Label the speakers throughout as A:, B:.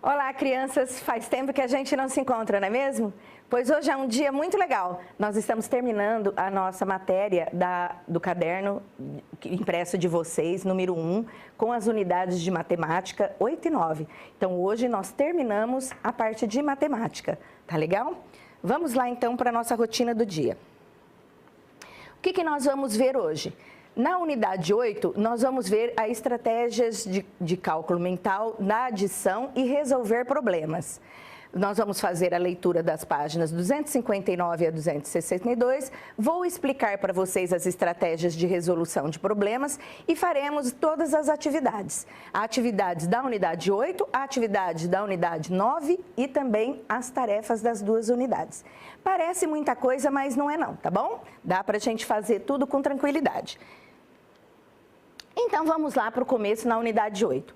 A: Olá, crianças! Faz tempo que a gente não se encontra, não é mesmo? Pois hoje é um dia muito legal. Nós estamos terminando a nossa matéria do caderno impresso de vocês, número 1, com as unidades de matemática 8 e 9. Então, hoje nós terminamos a parte de matemática, tá legal? Vamos lá, então, para a nossa rotina do dia. O que nós vamos ver hoje? Na unidade 8, nós vamos ver as estratégias de cálculo mental na adição e resolver problemas. Nós vamos fazer a leitura das páginas 259 a 262, vou explicar para vocês as estratégias de resolução de problemas e faremos todas as atividades. Atividades da unidade 8, atividades da unidade 9 e também as tarefas das duas unidades. Parece muita coisa, mas não é não, tá bom? Dá para a gente fazer tudo com tranquilidade. Então, vamos lá para o começo na unidade 8.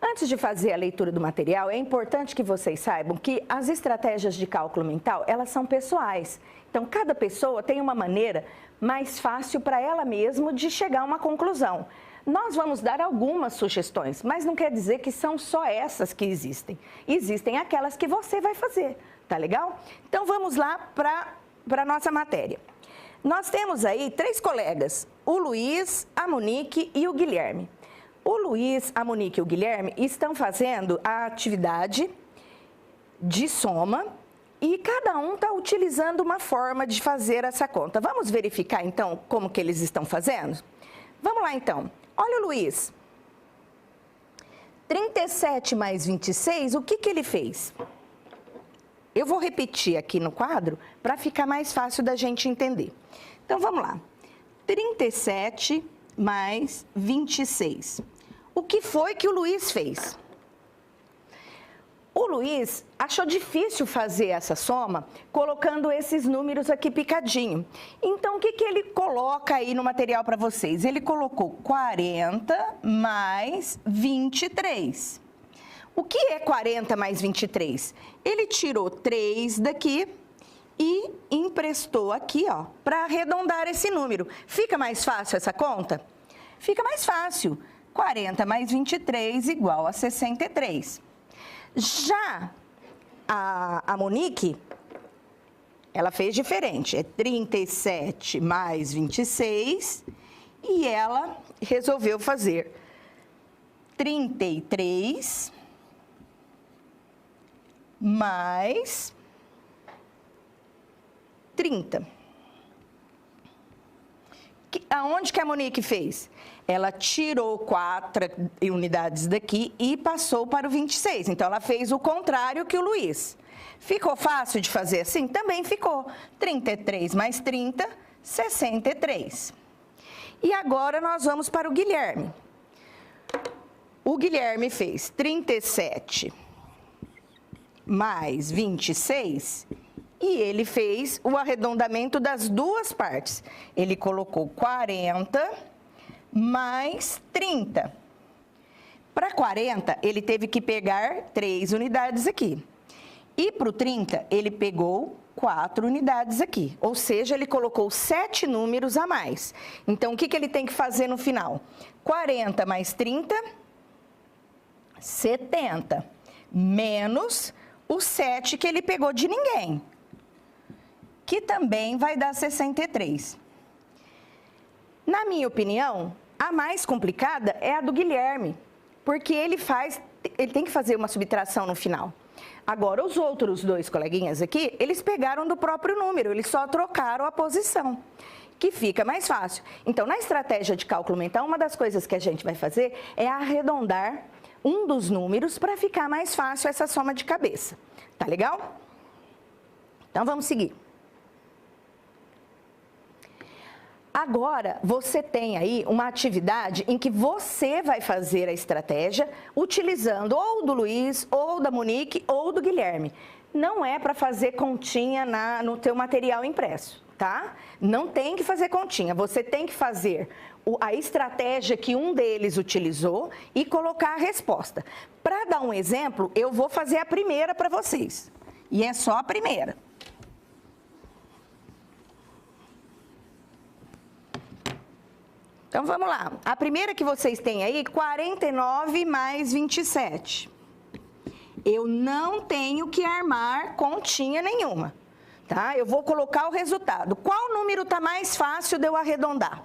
A: Antes de fazer a leitura do material, é importante que vocês saibam que as estratégias de cálculo mental, elas são pessoais. Então, cada pessoa tem uma maneira mais fácil para ela mesma de chegar a uma conclusão. Nós vamos dar algumas sugestões, mas não quer dizer que são só essas que existem. Existem aquelas que você vai fazer, tá legal? Então, vamos lá para a nossa matéria. Nós temos aí 3 colegas, o Luiz, a Monique e o Guilherme. O Luiz, a Monique e o Guilherme estão fazendo a atividade de soma e cada um está utilizando uma forma de fazer essa conta. Vamos verificar então como que eles estão fazendo? Vamos lá então. Olha o Luiz. 37 mais 26, o que ele fez? Eu vou repetir aqui no quadro para ficar mais fácil da gente entender. Então, vamos lá. 37 mais 26. O que foi que o Luiz fez? O Luiz achou difícil fazer essa soma colocando esses números aqui picadinho. Então, o que ele coloca aí no material para vocês? Ele colocou 40 mais 23. O que é 40 mais 23? Ele tirou 3 daqui e emprestou aqui, ó, para arredondar esse número. Fica mais fácil essa conta? Fica mais fácil. 40 mais 23 igual a 63. Já a Monique, ela fez diferente. É 37 mais 26 e ela resolveu fazer 33 mais 30. Aonde que a Monique fez? Ela tirou 4 unidades daqui e passou para o 26. Então, ela fez o contrário que o Luiz. Ficou fácil de fazer assim? Também ficou. 33 mais 30, 63. E agora, nós vamos para o Guilherme. O Guilherme fez 37 mais 26 e ele fez o arredondamento das duas partes. Ele colocou 40 mais 30. Para 40, ele teve que pegar 3 unidades aqui. E para o 30, ele pegou 4 unidades aqui. Ou seja, ele colocou 7 números a mais. Então, o que ele tem que fazer no final? 40 mais 30, 70. Menos o 7 que ele pegou de ninguém, que também vai dar 63. Na minha opinião, a mais complicada é a do Guilherme, porque ele tem que fazer uma subtração no final. Agora, os outros 2 coleguinhas aqui, eles pegaram do próprio número, eles só trocaram a posição, que fica mais fácil. Então, na estratégia de cálculo mental, uma das coisas que a gente vai fazer é arredondar um dos números para ficar mais fácil essa soma de cabeça. Tá legal? Então, vamos seguir. Agora, você tem aí uma atividade em que você vai fazer a estratégia utilizando ou do Luiz, ou da Monique, ou do Guilherme. Não é para fazer continha no teu material impresso, tá? Não tem que fazer continha, você tem que fazer a estratégia que um deles utilizou e colocar a resposta. Para dar um exemplo, eu vou fazer a primeira para vocês. E é só a primeira. Então, vamos lá. A primeira que vocês têm aí, 49 mais 27. Eu não tenho que armar continha nenhuma, tá? Eu vou colocar o resultado. Qual número está mais fácil de eu arredondar?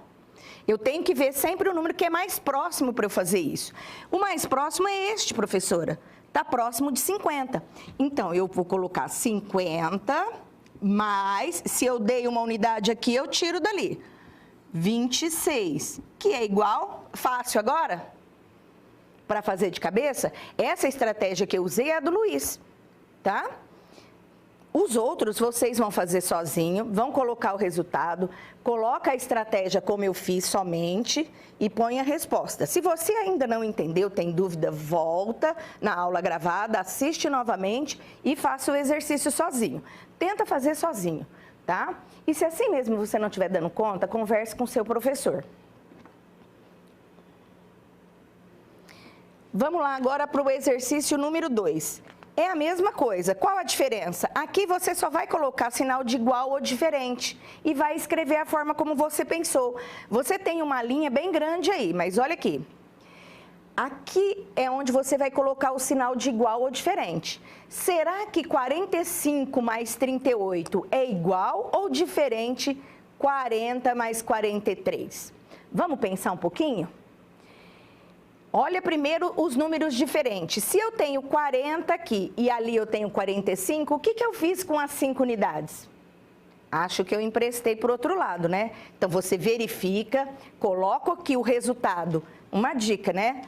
A: Eu tenho que ver sempre o número que é mais próximo para eu fazer isso. O mais próximo é este, professora. Está próximo de 50. Então, eu vou colocar 50 mais, se eu dei uma unidade aqui, eu tiro dali. 26, que é igual, fácil agora, para fazer de cabeça, essa estratégia que eu usei é a do Luiz, tá? Os outros vocês vão fazer sozinho, vão colocar o resultado, coloca a estratégia como eu fiz somente e põe a resposta. Se você ainda não entendeu, tem dúvida, volta na aula gravada, assiste novamente e faça o exercício sozinho. Tenta fazer sozinho, tá? E se assim mesmo você não estiver dando conta, converse com o seu professor. Vamos lá agora para o exercício número 2. É a mesma coisa. Qual a diferença? Aqui você só vai colocar sinal de igual ou diferente e vai escrever a forma como você pensou. Você tem uma linha bem grande aí, mas olha aqui. Aqui é onde você vai colocar o sinal de igual ou diferente. Será que 45 mais 38 é igual ou diferente 40 mais 43? Vamos pensar um pouquinho? Olha primeiro os números diferentes. Se eu tenho 40 aqui e ali eu tenho 45, o que eu fiz com as 5 unidades? Acho que eu emprestei para o outro lado, né? Então, você verifica, coloca aqui o resultado. Uma dica, né?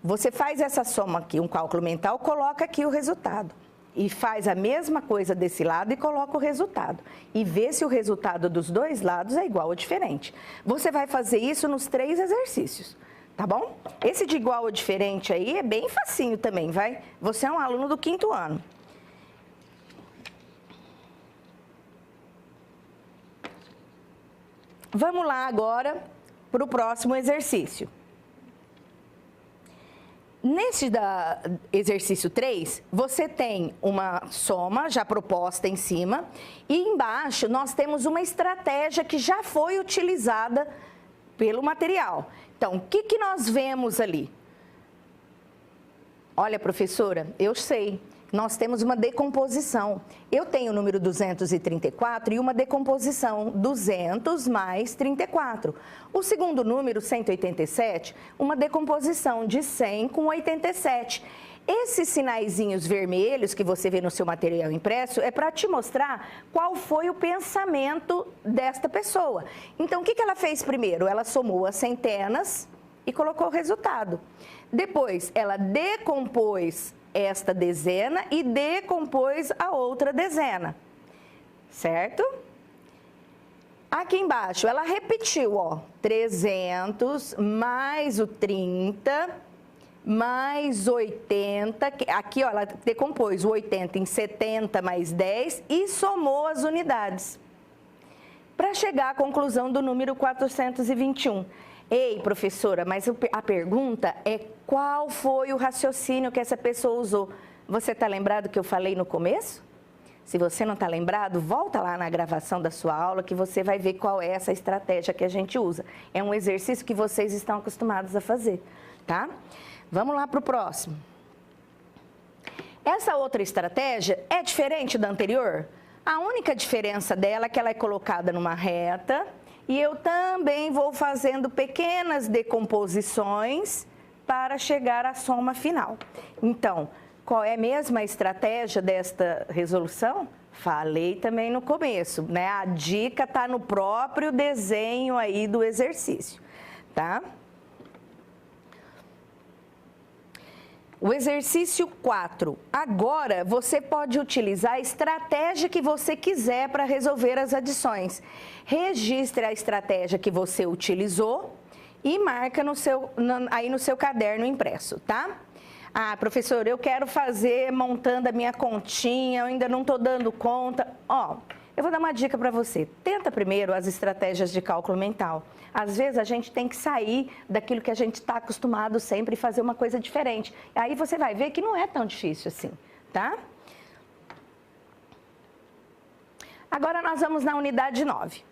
A: Você faz essa soma aqui, um cálculo mental, coloca aqui o resultado. E faz a mesma coisa desse lado e coloca o resultado. E vê se o resultado dos dois lados é igual ou diferente. Você vai fazer isso nos 3 exercícios. Tá bom? Esse de igual ou diferente aí é bem facinho também, vai? Você é um aluno do 5º ano. Vamos lá agora para o próximo exercício. Nesse exercício 3, você tem uma soma já proposta em cima e embaixo nós temos uma estratégia que já foi utilizada pelo material. Então, o que nós vemos ali? Olha, professora, eu sei, nós temos uma decomposição. Eu tenho o número 234 e uma decomposição, 200 mais 34. O segundo número, 187, uma decomposição de 100 com 87. Esses sinaizinhos vermelhos que você vê no seu material impresso é para te mostrar qual foi o pensamento desta pessoa. Então, o que ela fez primeiro? Ela somou as centenas e colocou o resultado. Depois, ela decompôs esta dezena e decompôs a outra dezena, certo? Aqui embaixo, ela repetiu, ó, 300 mais o 30... mais 80, aqui ó, ela decompôs o 80 em 70 mais 10 e somou as unidades, para chegar à conclusão do número 421. Ei, professora, mas a pergunta é qual foi o raciocínio que essa pessoa usou? Você está lembrado que eu falei no começo? Se você não está lembrado, volta lá na gravação da sua aula que você vai ver qual é essa estratégia que a gente usa. É um exercício que vocês estão acostumados a fazer, tá? Vamos lá para o próximo. Essa outra estratégia é diferente da anterior? A única diferença dela é que ela é colocada numa reta e eu também vou fazendo pequenas decomposições para chegar à soma final. Então, qual é mesmo a estratégia desta resolução? Falei também no começo, né? A dica está no próprio desenho aí do exercício, tá? O exercício 4. Agora, você pode utilizar a estratégia que você quiser para resolver as adições. Registre a estratégia que você utilizou e marca aí no seu caderno impresso, tá? Ah, professor, eu quero fazer montando a minha continha, eu ainda não estou dando conta. Ó, eu vou dar uma dica para você. Tenta primeiro as estratégias de cálculo mental. Às vezes a gente tem que sair daquilo que a gente está acostumado sempre e fazer uma coisa diferente. Aí você vai ver que não é tão difícil assim, tá? Agora nós vamos na unidade 9.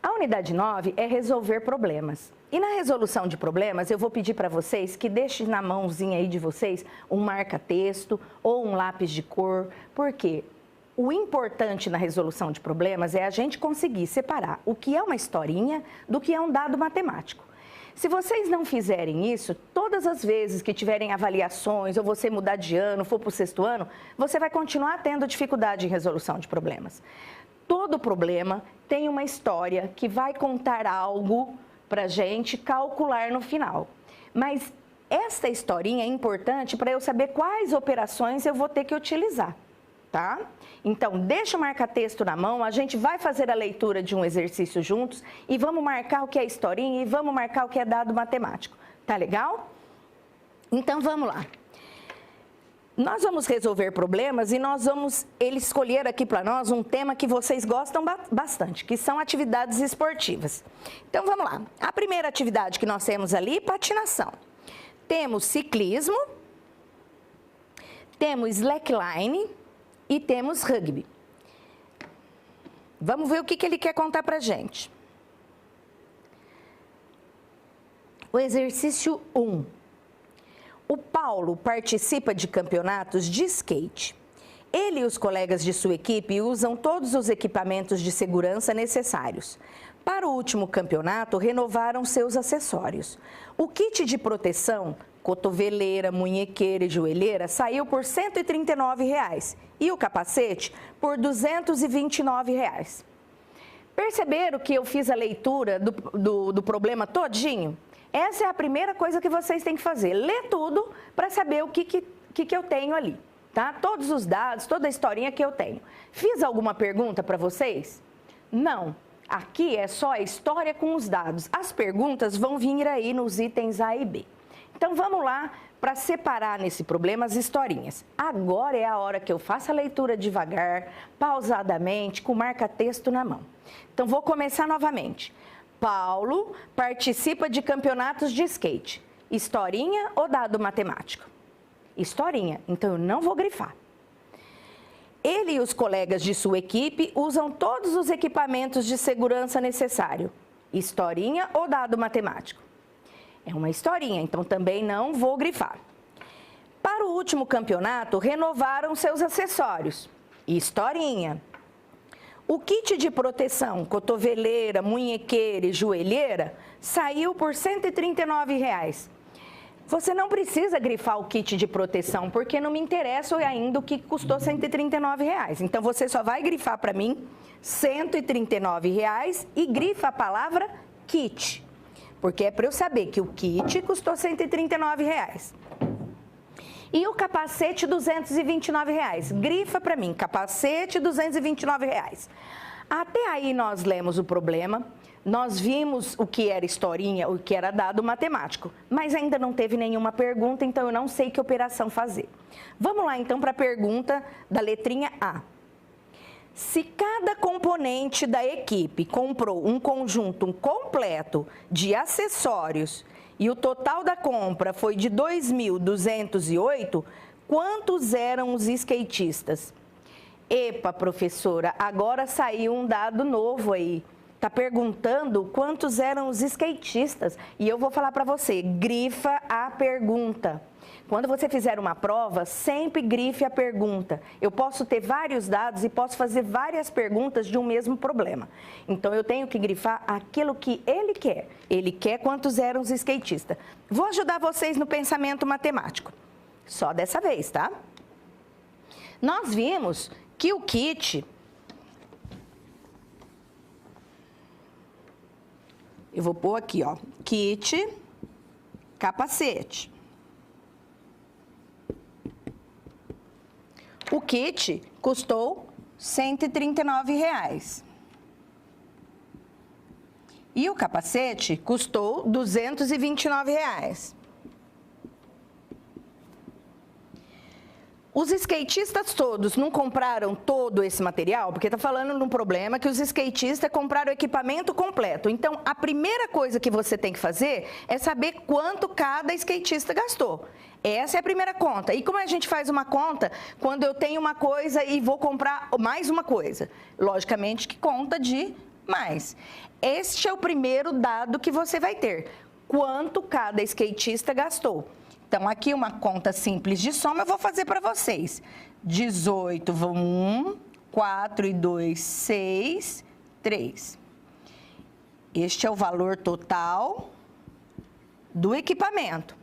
A: A unidade 9 é resolver problemas. E na resolução de problemas, eu vou pedir para vocês que deixem na mãozinha aí de vocês um marca-texto ou um lápis de cor, porque o importante na resolução de problemas é a gente conseguir separar o que é uma historinha do que é um dado matemático. Se vocês não fizerem isso, todas as vezes que tiverem avaliações ou você mudar de ano, for para o 6º ano, você vai continuar tendo dificuldade em resolução de problemas. Todo problema tem uma história que vai contar algo para a gente calcular no final. Mas essa historinha é importante para eu saber quais operações eu vou ter que utilizar, tá? Então, deixa o marca-texto na mão, a gente vai fazer a leitura de um exercício juntos e vamos marcar o que é historinha e vamos marcar o que é dado matemático. Tá legal? Então, vamos lá. Nós vamos resolver problemas e nós vamos escolher aqui para nós um tema que vocês gostam bastante, que são atividades esportivas. Então, vamos lá. A primeira atividade que nós temos ali, patinação. Temos ciclismo, temos slackline e temos rugby. Vamos ver o que ele quer contar para a gente. O exercício 1. O Paulo participa de campeonatos de skate. Ele e os colegas de sua equipe usam todos os equipamentos de segurança necessários. Para o último campeonato, renovaram seus acessórios. O kit de proteção, cotoveleira, munhequeira e joelheira, saiu por R$ 139,00 e o capacete por R$ 229,00. Perceberam que eu fiz a leitura do problema todinho? Essa é a primeira coisa que vocês têm que fazer, ler tudo para saber o que eu tenho ali, tá? Todos os dados, toda a historinha que eu tenho. Fiz alguma pergunta para vocês? Não, aqui é só a história com os dados. As perguntas vão vir aí nos itens A e B. Então vamos lá para separar nesse problema as historinhas. Agora é a hora que eu faço a leitura devagar, pausadamente, com marca-texto na mão. Então vou começar novamente. Paulo participa de campeonatos de skate. Historinha ou dado matemático? Historinha, então eu não vou grifar. Ele e os colegas de sua equipe usam todos os equipamentos de segurança necessários. Historinha ou dado matemático? É uma historinha, então também não vou grifar. Para o último campeonato, renovaram seus acessórios. Historinha. O kit de proteção, cotoveleira, munhequeira e joelheira, saiu por R$ 139,00. Você não precisa grifar o kit de proteção, porque não me interessa ainda o que custou R$ 139,00. Então, você só vai grifar para mim R$ 139,00 e grifa a palavra kit, porque é para eu saber que o kit custou R$ 139,00. E o capacete, R$ 229,00. Grifa para mim, capacete, R$ 229,00. Até aí nós lemos o problema, nós vimos o que era historinha, o que era dado matemático, mas ainda não teve nenhuma pergunta, então eu não sei que operação fazer. Vamos lá então para a pergunta da letrinha A. Se cada componente da equipe comprou um conjunto completo de acessórios e o total da compra foi de 2.208, quantos eram os skatistas? Epa, professora, agora saiu um dado novo aí. Está perguntando quantos eram os skatistas. E eu vou falar para você, grifa a pergunta. Quando você fizer uma prova, sempre grife a pergunta. Eu posso ter vários dados e posso fazer várias perguntas de um mesmo problema. Então, eu tenho que grifar aquilo que ele quer. Ele quer quantos eram os skatistas. Vou ajudar vocês no pensamento matemático. Só dessa vez, tá? Nós vimos que o kit... Eu vou pôr aqui, ó, kit, capacete. O kit custou R$ 139,00. E o capacete custou R$ 229,00. Os skatistas todos não compraram todo esse material? Porque está falando num problema que os skatistas compraram o equipamento completo. Então, a primeira coisa que você tem que fazer é saber quanto cada skatista gastou. Essa é a primeira conta. E como a gente faz uma conta quando eu tenho uma coisa e vou comprar mais uma coisa? Logicamente que conta de mais. Este é o primeiro dado que você vai ter. Quanto cada skatista gastou. Então, aqui uma conta simples de soma eu vou fazer para vocês. 18, 1, 4 e 2, 6, 3. Este é o valor total do equipamento.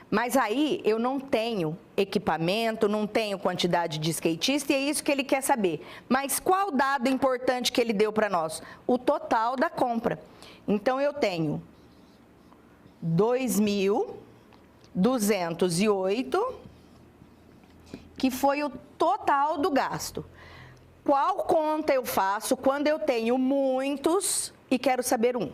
A: Mas aí eu não tenho equipamento, não tenho quantidade de skatista e é isso que ele quer saber. Mas qual dado importante que ele deu para nós? O total da compra. Então, eu tenho 2.208, que foi o total do gasto. Qual conta eu faço quando eu tenho muitos e quero saber um?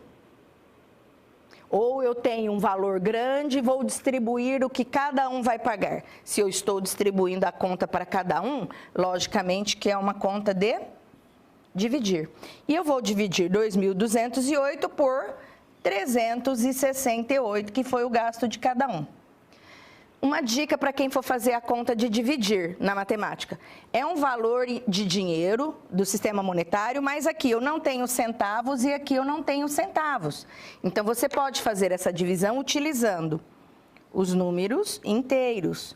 A: Ou eu tenho um valor grande e vou distribuir o que cada um vai pagar. Se eu estou distribuindo a conta para cada um, logicamente que é uma conta de dividir. E eu vou dividir 2.208 por 368, que foi o gasto de cada um. Uma dica para quem for fazer a conta de dividir na matemática. É um valor de dinheiro do sistema monetário, mas aqui eu não tenho centavos e aqui eu não tenho centavos. Então, você pode fazer essa divisão utilizando os números inteiros.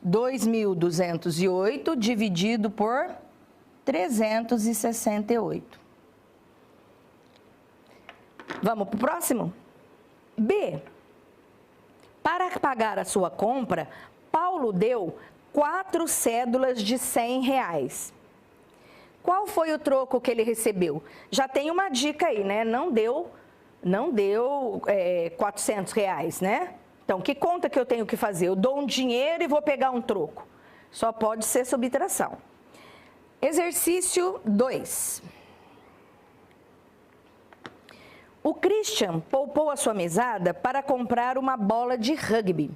A: 2.208 dividido por 368. Vamos para o próximo? B. Para pagar a sua compra, Paulo deu 4 cédulas de R$100. Qual foi o troco que ele recebeu? Já tem uma dica aí, né? Não deu R$400, né? Então, que conta que eu tenho que fazer? Eu dou um dinheiro e vou pegar um troco. Só pode ser subtração. Exercício 2. O Christian poupou a sua mesada para comprar uma bola de rugby.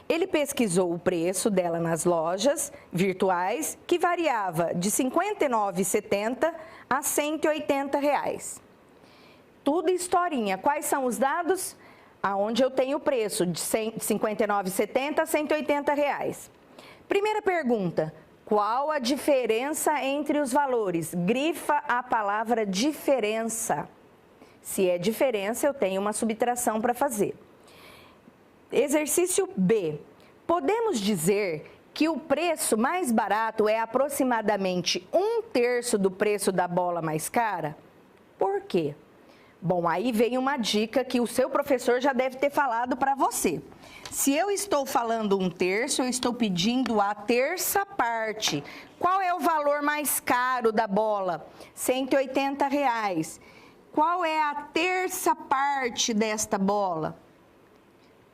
A: Ele pesquisou o preço dela nas lojas virtuais, que variava de R$ 59,70 a R$ 180. Tudo historinha. Quais são os dados? Aonde eu tenho o preço de R$ 59,70 a R$ 180. Primeira pergunta. Qual a diferença entre os valores? Grifa a palavra diferença. Se é diferença, eu tenho uma subtração para fazer. Exercício B. Podemos dizer que o preço mais barato é aproximadamente 1/3 do preço da bola mais cara? Por quê? Bom, aí vem uma dica que o seu professor já deve ter falado para você. Se eu estou falando 1/3, eu estou pedindo a terça parte. Qual é o valor mais caro da bola? R$ 180. Qual é a terça parte desta bola?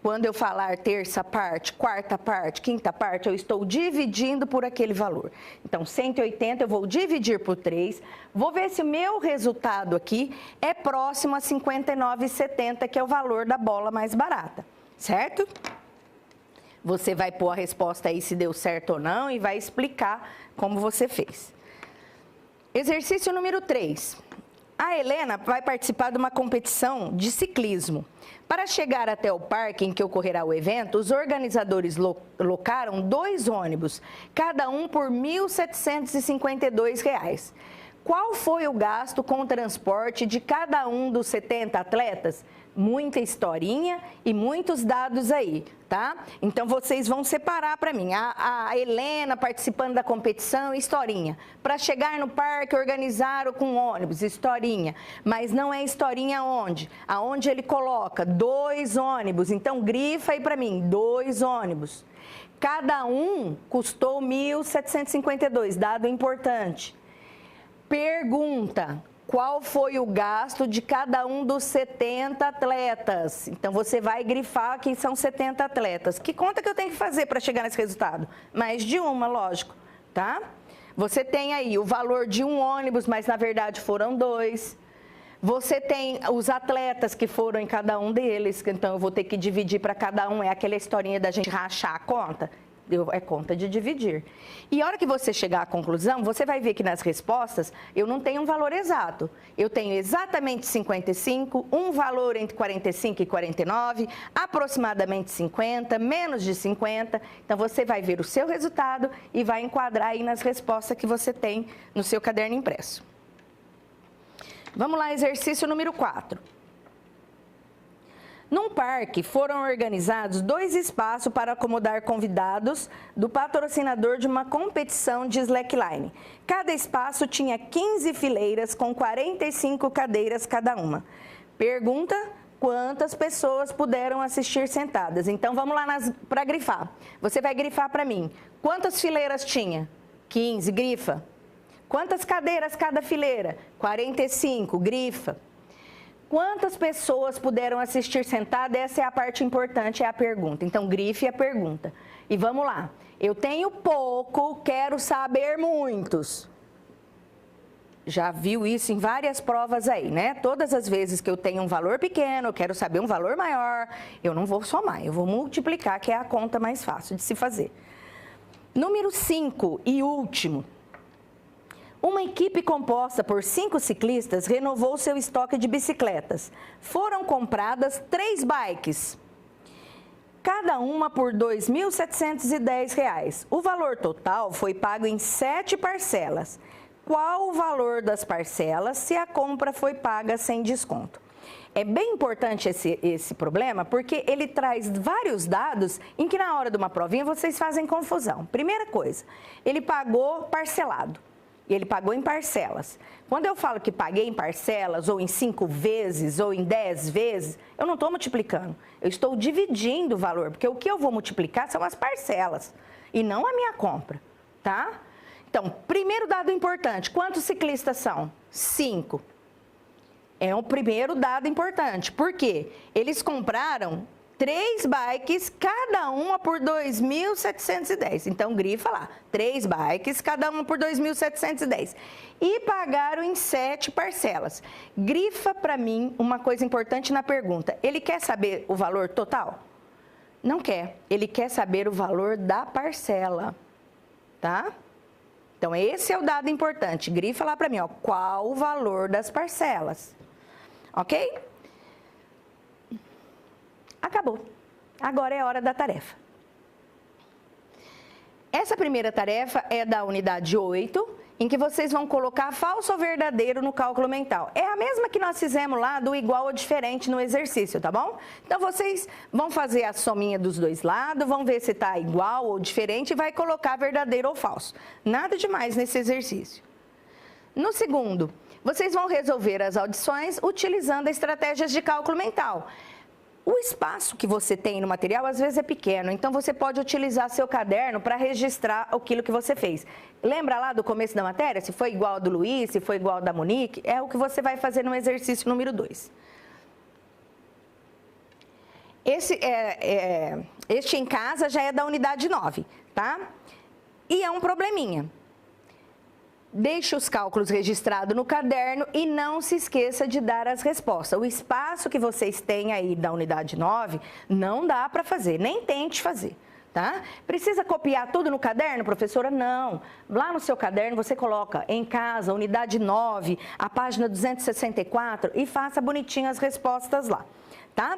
A: Quando eu falar terça parte, quarta parte, quinta parte, eu estou dividindo por aquele valor. Então, 180 eu vou dividir por 3. Vou ver se o meu resultado aqui é próximo a 59,70, que é o valor da bola mais barata. Certo? Você vai pôr a resposta aí se deu certo ou não e vai explicar como você fez. Exercício número 3. A Helena vai participar de uma competição de ciclismo. Para chegar até o parque em que ocorrerá o evento, os organizadores locaram 2 ônibus, cada um por R$ 1.752. Qual foi o gasto com o transporte de cada um dos 70 atletas? Muita historinha e muitos dados aí, tá? Então, vocês vão separar para mim. A Helena participando da competição, historinha. Para chegar no parque, organizaram com ônibus, historinha. Mas não é historinha onde? Aonde ele coloca 2 ônibus. Então, grifa aí para mim, 2 ônibus. Cada um custou R$ 1.752, dado importante. Pergunta. Qual foi o gasto de cada um dos 70 atletas? Então, você vai grifar que são 70 atletas. Que conta que eu tenho que fazer para chegar nesse resultado? Mais de uma, lógico, tá? Você tem aí o valor de um ônibus, mas na verdade foram 2. Você tem os atletas que foram em cada um deles, então eu vou ter que dividir para cada um. É aquela historinha da gente rachar a conta. É conta de dividir. E a hora que você chegar à conclusão, você vai ver que nas respostas eu não tenho um valor exato. Eu tenho exatamente 55, um valor entre 45 e 49, aproximadamente 50, menos de 50. Então, você vai ver o seu resultado e vai enquadrar aí nas respostas que você tem no seu caderno impresso. Vamos lá, exercício número 4. Num parque, foram organizados 2 espaços para acomodar convidados do patrocinador de uma competição de slackline. Cada espaço tinha 15 fileiras com 45 cadeiras cada uma. Pergunta: quantas pessoas puderam assistir sentadas? Então, vamos lá para grifar. Você vai grifar para mim. Quantas fileiras tinha? 15, grifa. Quantas cadeiras cada fileira? 45, grifa. Quantas pessoas puderam assistir sentada? Essa é a parte importante, é a pergunta. Então, grife a pergunta. E vamos lá. Eu tenho pouco, quero saber muitos. Já viu isso em várias provas aí, né? Todas as vezes que eu tenho um valor pequeno, eu quero saber um valor maior, eu não vou somar, eu vou multiplicar, que é a conta mais fácil de se fazer. Número 5 e último. Uma equipe composta por 5 ciclistas renovou seu estoque de bicicletas. Foram compradas 3 bikes, cada uma por R$ 2.710. O valor total foi pago em 7 parcelas. Qual o valor das parcelas se a compra foi paga sem desconto? É bem importante esse problema, porque ele traz vários dados em que na hora de uma provinha vocês fazem confusão. Primeira coisa, ele pagou parcelado. E ele pagou em parcelas. Quando eu falo que paguei em parcelas, ou em 5 vezes, ou em 10 vezes, eu não estou multiplicando. Eu estou dividindo o valor, porque o que eu vou multiplicar são as parcelas, e não a minha compra, tá? Então, primeiro dado importante, quantos ciclistas são? 5. É o primeiro dado importante. Por quê? Eles compraram 3 bikes, cada uma por R$ 2.710. Então, grifa lá. 3 bikes, cada uma por R$ 2.710. E pagaram em 7 parcelas. Grifa para mim uma coisa importante na pergunta. Ele quer saber o valor total? Não quer. Ele quer saber o valor da parcela. Tá? Então, esse é o dado importante. Grifa lá para mim, ó. Qual o valor das parcelas? Ok? Acabou. Agora é a hora da tarefa. Essa primeira tarefa é da unidade 8, em que vocês vão colocar falso ou verdadeiro no cálculo mental. É a mesma que nós fizemos lá do igual ou diferente no exercício, tá bom? Então, vocês vão fazer a sominha dos dois lados, vão ver se está igual ou diferente e vai colocar verdadeiro ou falso. Nada demais nesse exercício. No segundo, vocês vão resolver as adições utilizando estratégias de cálculo mental. O espaço que você tem no material, às vezes, é pequeno, então você pode utilizar seu caderno para registrar aquilo que você fez. Lembra lá do começo da matéria? Se foi igual ao do Luiz, se foi igual ao da Monique, é o que você vai fazer no exercício número 2. Este em casa já é da unidade 9, tá? E é um probleminha. Deixe os cálculos registrados no caderno e não se esqueça de dar as respostas. O espaço que vocês têm aí da unidade 9 não dá para fazer, nem tente fazer, tá? Precisa copiar tudo no caderno, professora? Não. Lá no seu caderno você coloca em casa, unidade 9, a página 264 e faça bonitinho as respostas lá, tá?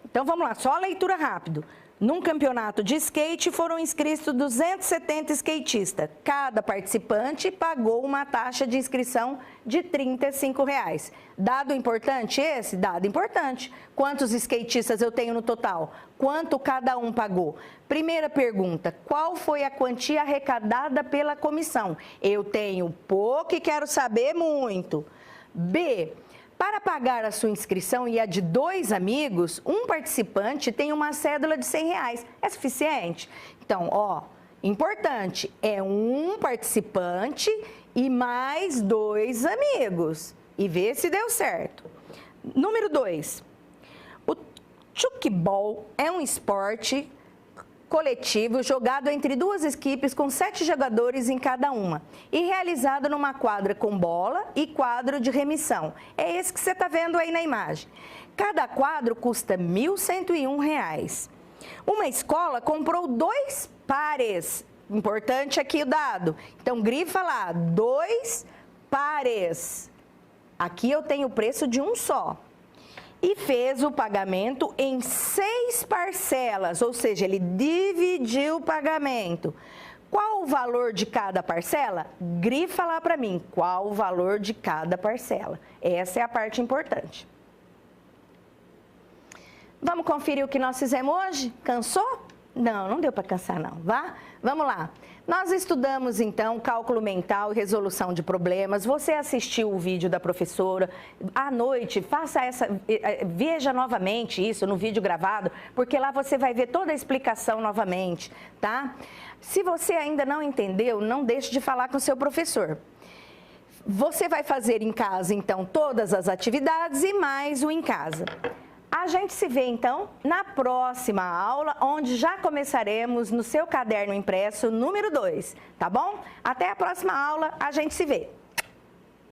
A: Então vamos lá, só a leitura rápido. Num campeonato de skate foram inscritos 270 skatistas. Cada participante pagou uma taxa de inscrição de R$ 35. Dado importante esse? Dado importante. Quantos skatistas eu tenho no total? Quanto cada um pagou? Primeira pergunta, qual foi a quantia arrecadada pela comissão? Eu tenho pouco e quero saber muito. B, para pagar a sua inscrição e a de 2 amigos, um participante tem uma cédula de R$ 100. É suficiente? Então, ó, importante, é um participante e mais 2 amigos. E vê se deu certo. Número 2, o tchoukball é um esporte coletivo jogado entre 2 equipes com 7 jogadores em cada uma e realizado numa quadra com bola e quadro de remissão. É esse que você está vendo aí na imagem. Cada quadro custa R$ 1.101. Uma escola comprou 2 pares. Importante aqui o dado. Então, grifa lá, 2 pares. Aqui eu tenho o preço de um só. E fez o pagamento em 6 parcelas, ou seja, ele dividiu o pagamento. Qual o valor de cada parcela? Grifa lá para mim, qual o valor de cada parcela. Essa é a parte importante. Vamos conferir o que nós fizemos hoje? Cansou? Não, não deu para cansar não, vá? Vamos lá. Nós estudamos então cálculo mental e resolução de problemas. Você assistiu o vídeo da professora à noite, veja novamente isso no vídeo gravado, porque lá você vai ver toda a explicação novamente, tá? Se você ainda não entendeu, não deixe de falar com o seu professor. Você vai fazer em casa então todas as atividades e mais o em casa. A gente se vê, então, na próxima aula, onde já começaremos no seu caderno impresso número 2, tá bom? Até a próxima aula, a gente se vê.